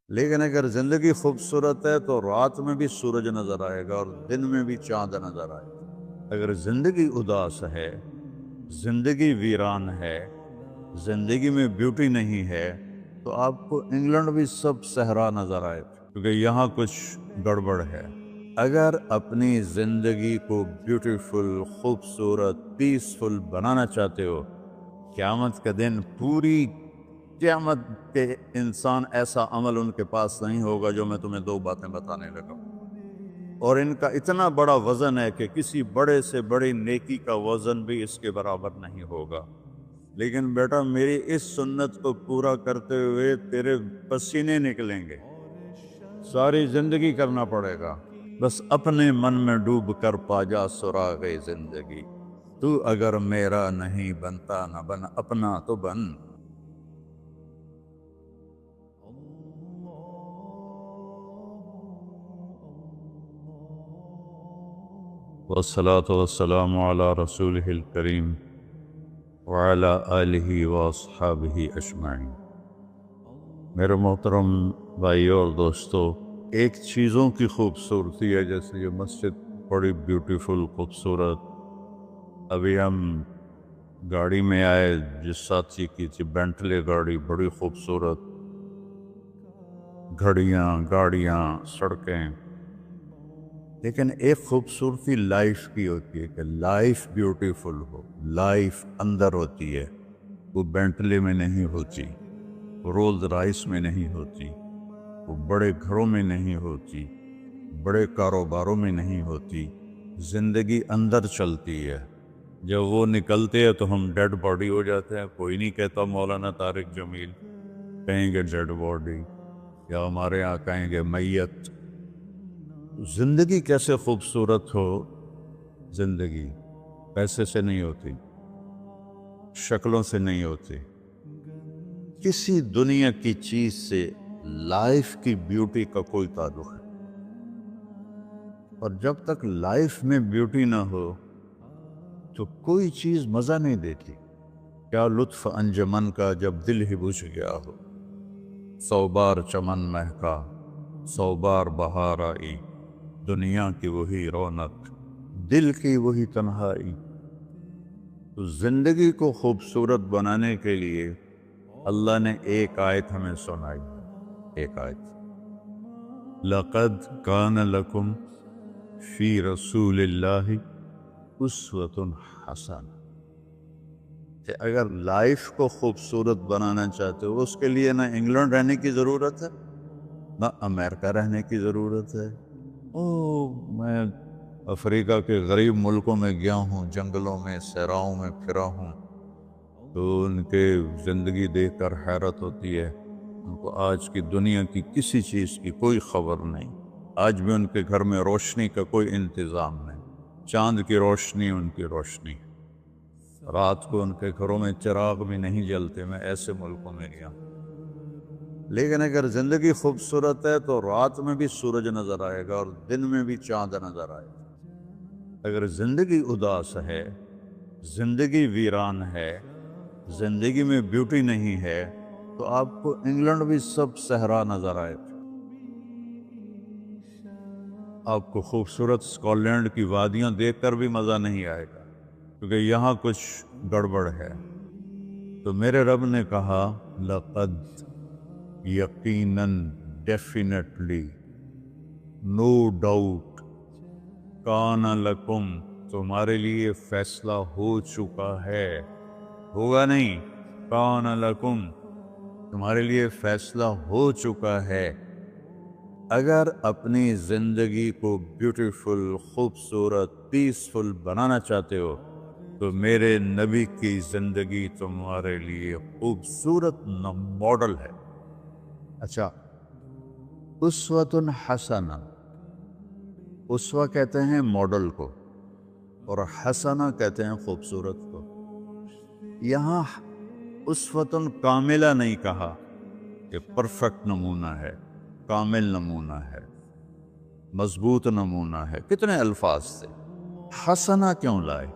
لیکن اگر زندگی خوبصورت ہے تو رات میں بھی سورج نظر آئے گا اور دن میں بھی چاند نظر آئے گا۔ اگر زندگی اداس ہے، زندگی ویران ہے، زندگی میں بیوٹی نہیں ہے، تو آپ کو انگلینڈ بھی سب صحرا نظر آئے، کیونکہ یہاں کچھ گڑبڑ ہے۔ اگر اپنی زندگی کو بیوٹیفل، خوبصورت، پیسفل بنانا چاہتے ہو، قیامت کا دن پوری قیامت کے انسان ایسا عمل ان کے پاس نہیں ہوگا جو میں تمہیں دو باتیں بتانے لگا ہوں، اور ان کا اتنا بڑا وزن ہے کہ کسی بڑے سے بڑی نیکی کا وزن بھی اس کے برابر نہیں ہوگا۔ لیکن بیٹا میری اس سنت کو پورا کرتے ہوئے تیرے پسینے نکلیں گے، ساری زندگی کرنا پڑے گا، بس اپنے من میں ڈوب کر پا جا سراغ زندگی۔ تو اگر میرا نہیں بنتا نہ بن اپنا تو بن۔ والصلاة والسلام على رسوله الكريم وعلى آلہ واصحابہ اجمعین۔ میرے محترم بھائیو اور دوستو، ایک چیزوں کی خوبصورتی ہے، جیسے یہ مسجد بڑی بیوٹیفل خوبصورت۔ ابھی ہم گاڑی میں آئے، جس ساتھی کی تھی بینٹلے گاڑی، بڑی خوبصورت، گھڑیاں، گاڑیاں، سڑکیں۔ لیکن ایک خوبصورتی لائف کی ہوتی ہے کہ لائف بیوٹیفل ہو، لائف اندر ہوتی ہے، وہ بینٹلے میں نہیں ہوتی، رولز رائس میں نہیں ہوتی، وہ بڑے گھروں میں نہیں ہوتی، بڑے کاروباروں میں نہیں ہوتی۔ زندگی اندر چلتی ہے۔ جب وہ نکلتے ہیں تو ہم ڈیڈ باڈی ہو جاتے ہیں۔ کوئی نہیں کہتا مولانا طارق جمیل، کہیں گے ڈیڈ باڈی، یا ہمارے یہاں کہیں گے میت۔ زندگی کیسے خوبصورت ہو؟ زندگی پیسے سے نہیں ہوتی، شکلوں سے نہیں ہوتی، کسی دنیا کی چیز سے لائف کی بیوٹی کا کوئی تعلق ہے۔ اور جب تک لائف میں بیوٹی نہ ہو تو کوئی چیز مزہ نہیں دیتی۔ کیا لطف انجمن کا جب دل ہی بجھ گیا ہو، 100 بار چمن مہکا، 100 بار بہار آئی، دنیا کی وہی رونق، دل کی وہی تنہائی۔ تو زندگی کو خوبصورت بنانے کے لیے اللہ نے ایک آیت ہمیں سنائی، ایک آیت، لَقَدْ كَانَ لَكُمْ فِي رَسُولِ اللَّهِ أُسْوَةٌ حَسَنَةٌ، کہ اگر لائف کو خوبصورت بنانا چاہتے ہو، اس کے لیے نہ انگلینڈ رہنے کی ضرورت ہے، نہ امریکہ رہنے کی ضرورت ہے۔ میں افریقہ کے غریب ملکوں میں گیا ہوں، جنگلوں میں، صحراؤں میں پھرا ہوں، تو ان کے زندگی دیکھ کر حیرت ہوتی ہے۔ ان کو آج کی دنیا کی کسی چیز کی کوئی خبر نہیں۔ آج بھی ان کے گھر میں روشنی کا کوئی انتظام نہیں، چاند کی روشنی ان کی روشنی، رات کو ان کے گھروں میں چراغ بھی نہیں جلتے۔ میں ایسے ملکوں میں گیا۔ لیکن اگر زندگی خوبصورت ہے تو رات میں بھی سورج نظر آئے گا اور دن میں بھی چاند نظر آئے گا۔ اگر زندگی اداس ہے، زندگی ویران ہے، زندگی میں بیوٹی نہیں ہے، تو آپ کو انگلینڈ بھی سب صحرا نظر آئے گا۔ آپ کو خوبصورت اسکاٹ لینڈ کی وادیاں دیکھ کر بھی مزہ نہیں آئے گا، کیونکہ یہاں کچھ گڑبڑ ہے۔ تو میرے رب نے کہا، لقد، یقیناً، ڈیفینیٹلی، نو ڈاؤٹ، کان لکم، تمہارے لیے فیصلہ ہو چکا ہے، ہوگا نہیں، کان لکم، تمہارے لیے فیصلہ ہو چکا ہے۔ اگر اپنی زندگی کو بیوٹیفل، خوبصورت، پیسفل بنانا چاہتے ہو تو میرے نبی کی زندگی تمہارے لیے خوبصورت ماڈل ہے۔ اچھا، اسوۃ حسنہ، اسوہ کہتے ہیں ماڈل کو، اور حسنہ کہتے ہیں خوبصورت کو۔ یہاں اسوۃ کاملہ نہیں کہا کہ پرفیکٹ نمونہ ہے، کامل نمونہ ہے، مضبوط نمونہ ہے، کتنے الفاظ سے۔ حسنہ کیوں لائے؟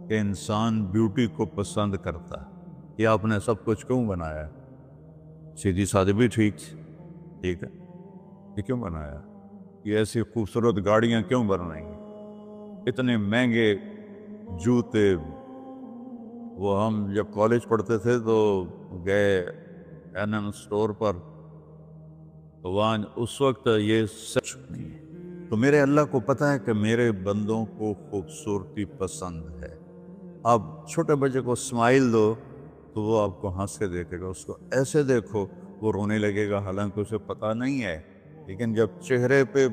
کہ انسان بیوٹی کو پسند کرتا ہے۔ یہ آپ نے سب کچھ کیوں بنایا؟ سیدھی سادی بھی ٹھیک تھی، ٹھیک ہے، یہ کیوں بنایا؟ یہ ایسی خوبصورت گاڑیاں کیوں بنائی؟ اتنے مہنگے جوتے۔ وہ ہم جب کالج پڑھتے تھے تو گئے این این اسٹور پر، تو وہاں اس وقت یہ سچ نہیں ہے۔ تو میرے اللہ کو پتہ ہے کہ میرے بندوں کو خوبصورتی پسند ہے۔ آپ چھوٹے بچے کو اسمائل دو تو وہ آپ کو ہنس کے دیکھے گا، اس کو ایسے دیکھو وہ رونے لگے گا، حالانکہ اسے پتہ نہیں ہے، لیکن جب چہرے پہ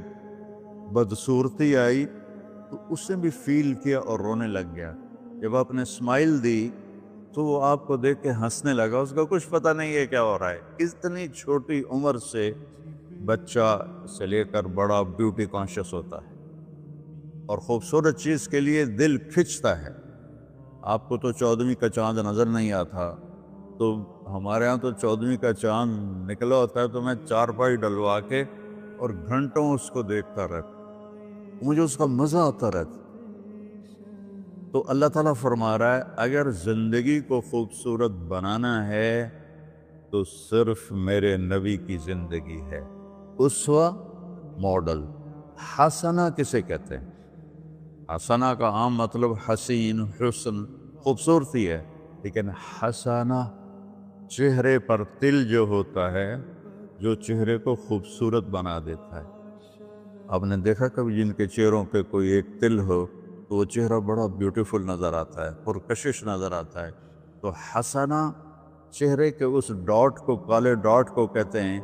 بدصورتی آئی تو اس نے بھی فیل کیا اور رونے لگ گیا۔ جب آپ نے اسمائل دی تو وہ آپ کو دیکھ کے ہنسنے لگا، اس کا کچھ پتہ نہیں ہے کیا ہو رہا ہے۔ اتنی چھوٹی عمر سے بچہ سے لے کر بڑا بیوٹی کانشیس ہوتا ہے، اور خوبصورت چیز کے لیے دل کھنچتا ہے۔ آپ کو تو 14ویں کا چاند نظر نہیں آتا، تو ہمارے ہاں تو 14ویں کا چاند نکلا ہوتا ہے تو میں چارپائی ڈلوا کے اور گھنٹوں اس کو دیکھتا رہتا، مجھے اس کا مزہ آتا رہتا۔ تو اللہ تعالیٰ فرما رہا ہے اگر زندگی کو خوبصورت بنانا ہے تو صرف میرے نبی کی زندگی ہے۔ اسوہ ماڈل۔ حسنہ کسے کہتے ہیں؟ حسنہ کا عام مطلب حسین، حسن، خوبصورتی ہے، لیکن حسنہ چہرے پر تل جو ہوتا ہے، جو چہرے کو خوبصورت بنا دیتا ہے۔ آپ نے دیکھا کبھی جن کے چہروں پہ کوئی ایک تل ہو تو وہ چہرہ بڑا بیوٹیفل نظر آتا ہے، پرکشش نظر آتا ہے۔ تو حسنہ چہرے کے اس ڈاٹ کو، کالے ڈاٹ کو کہتے ہیں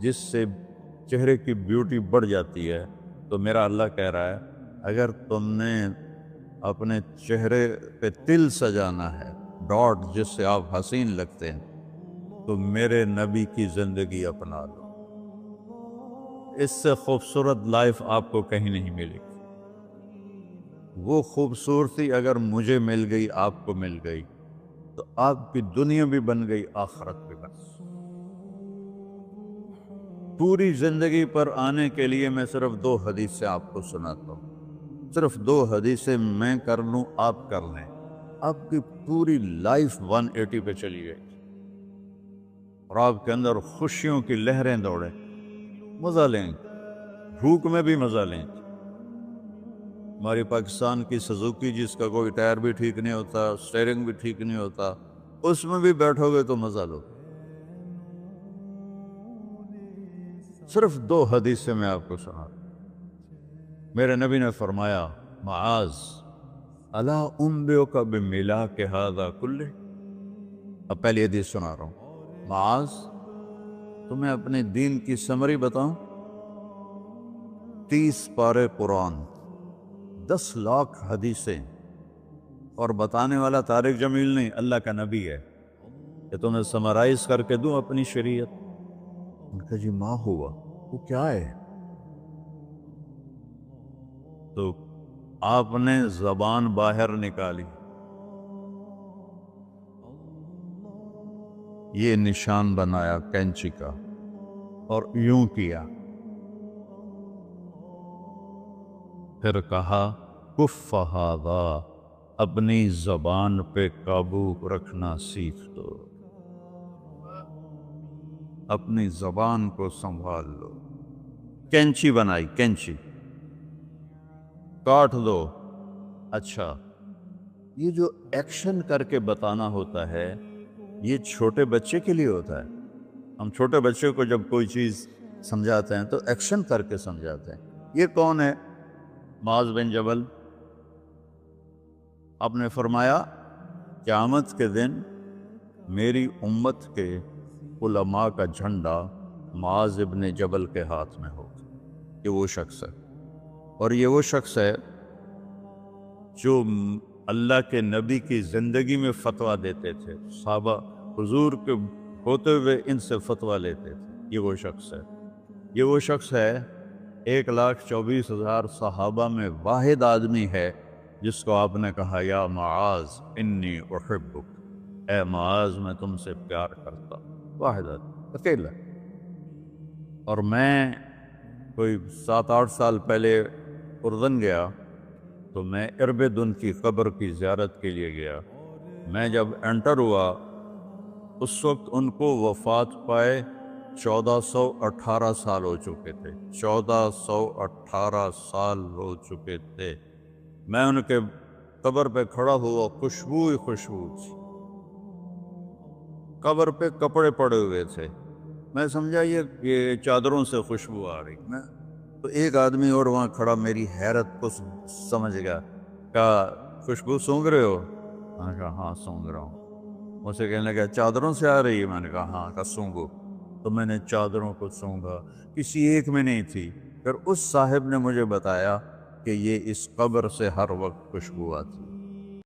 جس سے چہرے کی بیوٹی بڑھ جاتی ہے۔ تو میرا اللہ کہہ رہا ہے اگر تم نے اپنے چہرے پہ تل سجانا ہے، ڈاٹ جس سے آپ حسین لگتے ہیں، تو میرے نبی کی زندگی اپنا لو۔ اس سے خوبصورت لائف آپ کو کہیں نہیں ملے گی۔ وہ خوبصورتی اگر مجھے مل گئی، آپ کو مل گئی، تو آپ کی دنیا بھی بن گئی، آخرت بھی بن گئی۔ پوری زندگی پر آنے کے لیے میں صرف 2 حدیثیں آپ کو سناتا ہوں، صرف 2 حدیثیں میں کر لوں، آپ کر لیں، آپ کی پوری لائف 180 پہ چلی گئی، اور آپ کے اندر خوشیوں کی لہریں دوڑیں، مزہ لیں، بھوک میں بھی مزہ لیں۔ ہماری پاکستان کی سزوکی جس کا کوئی ٹائر بھی ٹھیک نہیں ہوتا، سٹیئرنگ بھی ٹھیک نہیں ہوتا، اس میں بھی بیٹھو گے تو مزہ لو۔ صرف 2 حدیثیں میں آپ کو سنا۔ میرے نبی نے فرمایا معاذ الا انبئک بملاک ھذا کلہ۔ اب پہلی حدیث سنا رہا ہوں، معاذ تمہیں اپنے دین کی سمری بتاؤں؟ 30 پارے قرآن، 10 لاکھ حدیثیں، اور بتانے والا طارق جمیل نہیں، اللہ کا نبی ہے، کہ تمہیں سمرائز کر کے دوں اپنی شریعت۔ ان کا جی ما ہوا، وہ کیا ہے؟ تو آپ نے زبان باہر نکالی، یہ نشان بنایا کینچی کا، اور یوں کیا، پھر کہا کف ھذا، اپنی زبان پہ قابو رکھنا سیکھ دو، اپنی زبان کو سنبھال لو۔ کینچی بنائی، کینچی، کاٹ دو۔ اچھا، یہ جو ایکشن کر کے بتانا ہوتا ہے یہ چھوٹے بچے کے لیے ہوتا ہے۔ ہم چھوٹے بچے کو جب کوئی چیز سمجھاتے ہیں تو ایکشن کر کے سمجھاتے ہیں۔ یہ کون ہے؟ معاذ بن جبل۔ آپ نے فرمایا قیامت کے دن میری امت کے علماء کا جھنڈا معاذ بن جبل کے ہاتھ میں ہوگا۔ یہ وہ شخص ہے، اور یہ وہ شخص ہے جو اللہ کے نبی کی زندگی میں فتویٰ دیتے تھے، صحابہ حضور کے ہوتے ہوئے ان سے فتویٰ لیتے تھے۔ یہ وہ شخص ہے، یہ وہ شخص ہے 1,24,000 صحابہ میں واحد آدمی ہے جس کو آپ نے کہا یا معاذ انی احبک، اے معاذ میں تم سے پیار کرتا ہوں۔ واحد آدمی، اکیلا۔ اور میں کوئی 7-8 سال پہلے اردن گیا تو میں اربدن کی قبر کی زیارت کے لیے گیا۔ میں جب انٹر ہوا اس وقت ان کو وفات پائے 1418 سال ہو چکے تھے، 1418 سال ہو چکے تھے۔ میں ان کے قبر پہ کھڑا ہوا، خوشبو ہی خوشبو تھی، قبر پہ کپڑے پڑے ہوئے تھے، میں سمجھا یہ چادروں سے خوشبو آ رہی۔ میں تو ایک آدمی اور وہاں کھڑا میری حیرت کو سمجھ گیا، کہا خوشبو سونگ رہے ہو؟ میں نے کہا ہاں سونگ رہا ہوں۔ اسے کہنے لگا چادروں سے آ رہی ہے؟ میں نے کہا ہاں۔ کہا سونگو۔ تو میں نے چادروں کو سونگا، کسی ایک میں نہیں تھی۔ پھر اس صاحب نے مجھے بتایا کہ یہ اس قبر سے ہر وقت خوشبو آتی ہے۔